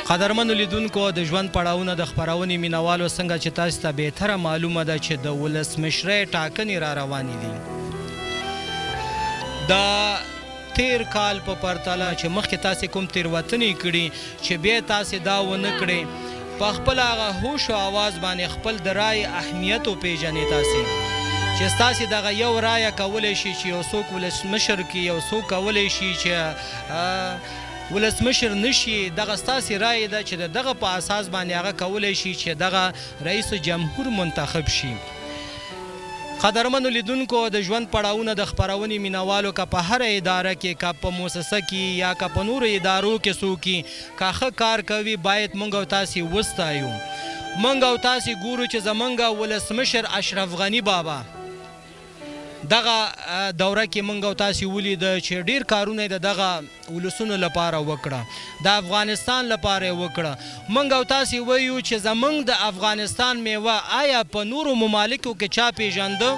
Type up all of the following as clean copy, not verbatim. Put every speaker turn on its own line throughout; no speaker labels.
قدرمنو لیدونکو د ژوند پړاوونه د خپرونې مینوالو څنګه چې تاسو ته بهتره معلومه ده چې د ولسمشرۍ ټاکنې را روانې دي. د تیر کال په پرتله چې مخکې تاسې کوم تېروتنې کړي چې بیا تاسې دا ونه کړئ، په خپل هغه هوش او آواز باندې خپل د رایې اهمیت وپېژنئ تاسې چې ستاسې دغه یو رایه کولی شي چې یو څوک ولسمشر کړي، یو څوک کولی شي چې ولسمشر نشي. دغه ستاسې رایې ده چې د دغه په اساس باندې هغه کولی شي چې دغه رئیس جمهور منتخب شي. قدرمنو لیدونکو د ژوند پړاوونه د خپرونې مینوالو که په هره اداره کې، که په مؤسسه کې یا که په نورو ادارو کې څوک که ښه کار کوي باید موږ او تاسې وستایو. موږ او تاسې ګورو چې زموږ ولسمشر اشرف غني بابا دغه دوره کې موږ او تاسې ولیده چې ډېر کارونه یې د دغه ولسونو لپاره وکړه، د افغانستان لپاره یې وکړه. موږ او تاسې وایو چې زموږ د افغانستان میوه آیا په نورو ممالکو کې چا پیژنده؟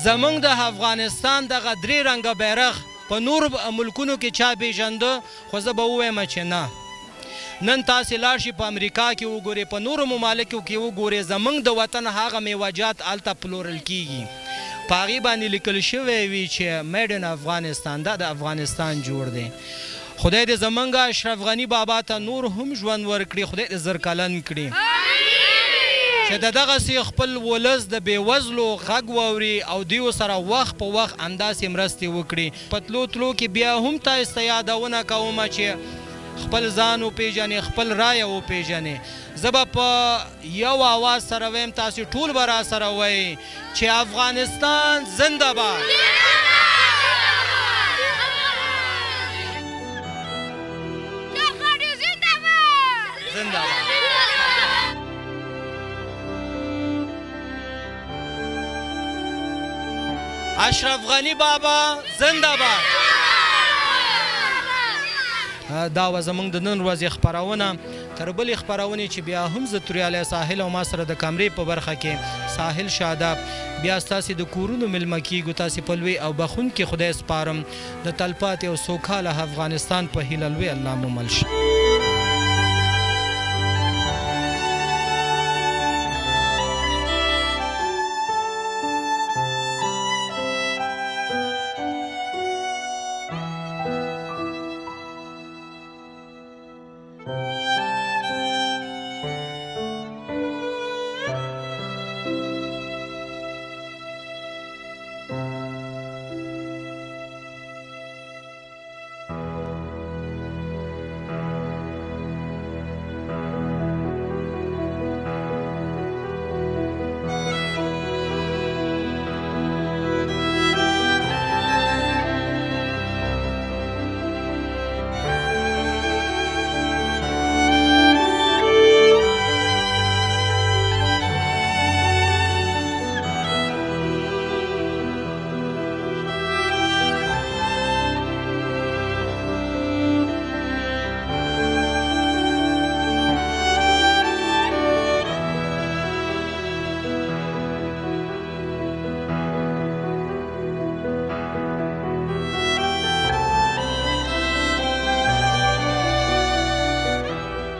زموږ د افغانستان دغه درې رنګه بیرغ په نورو ملکونو کې چا پیژنده؟ خو زه به ووایم چې نه. نن تاسې لاړ شئ په امریکا کې وګورئ، په نورو ممالکو کې وګورئ، زموږ د وطن هغه میوهجات هلته پلورل کیږي، په هغې باندې لیکل شوی وي چې میډ ان افغانستان، دا د افغانستان جوړ دی. خدای دې زموږ اشرف غني بابا ته نور هم ژوند ورکړي، خدای دې زرکلن کړي چې د دغسې خپل ولس د بېوزلو غږ واوري او دوی سره وخت په وخت همداسې مرستې وکړي. په تلو تلو کې بیا هم تاسو ته یادونه کومه چې خپل ځان وپېژنې، خپل رایه وپېژنې. زه به په یو آواز سره ویم، تاسې ټول به را سره وایئ چې افغانستان زنده باد. زنده باد. اشرف غني بابا زنده باد. دا وه زموږ د نن ورځې خپرونه. تر بلې خپرونې چې بیا هم زه توریالی ساحل او ما سره د کمرې په برخه کې ساحل شاداب بیا ستاسې د کورونو میلمه کیږو. تاسې په لوی او بخونکي خدای سپارم. د تلپاتې او سوکاله افغانستان په هیله لوی الله مو مل شي.